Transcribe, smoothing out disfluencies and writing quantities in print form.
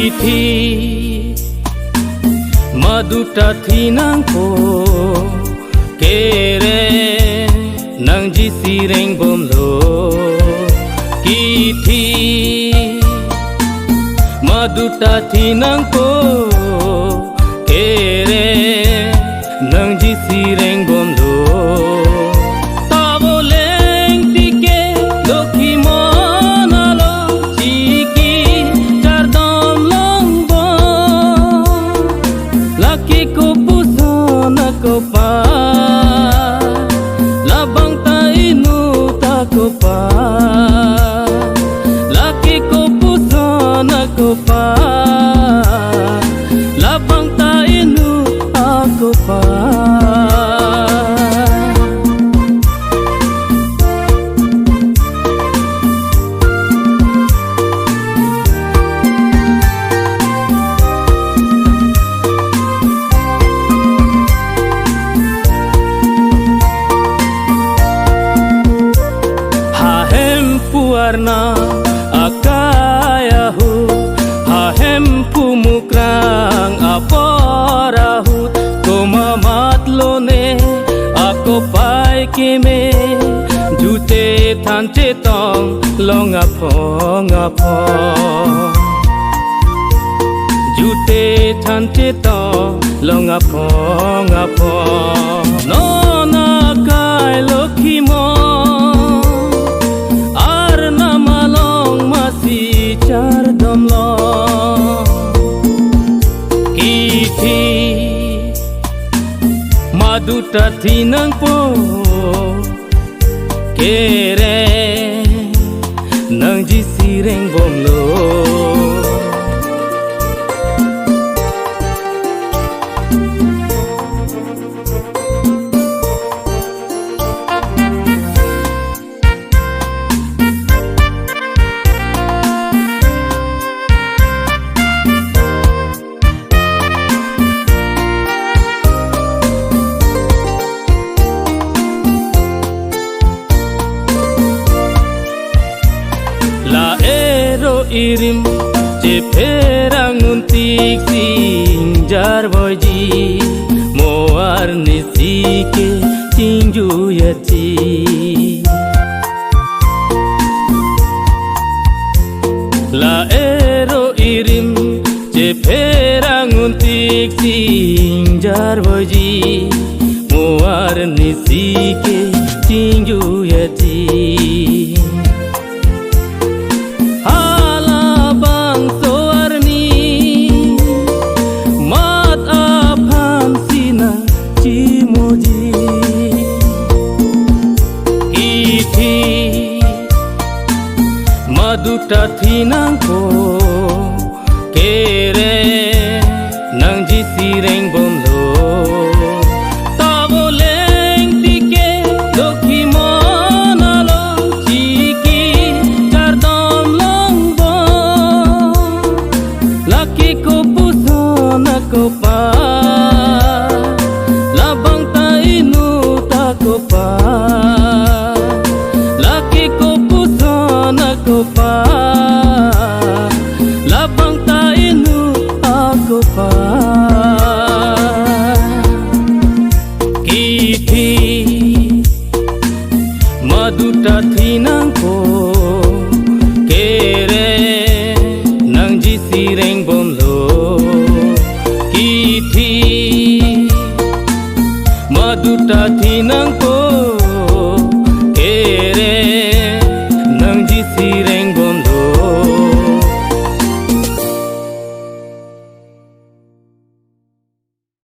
Kiti maduta thinang po kere nang jisireng bomlo Kiti maduta thinang po kere nang jisireng bomlo Labang tainu tako pa laki ko puso na ko pa labang tainu ako pa warna akayahu hahem pumukrang aporahu komamathlone ako pai keme jute thanche tong longa phong jute thanche tong longa phong no na kai lokhimo char domlo Kiti maduta thinang po kere nang jisireng bomlo irim je perang untik sinjar boji moar nisike tinju yati la ero irim je perang untik sinjar boji moar nisike tinju yati maduta thinang po kere nang jisireng bomlo taboleng tike dokhi monalo chiki kardom longbo laki ko puso na ko pa labang tainu tako pa laki ko puso na ko pa labang tainu ako pa Kiti maduta thinang po kere nang jisireng bomlo Kiti maduta thinang po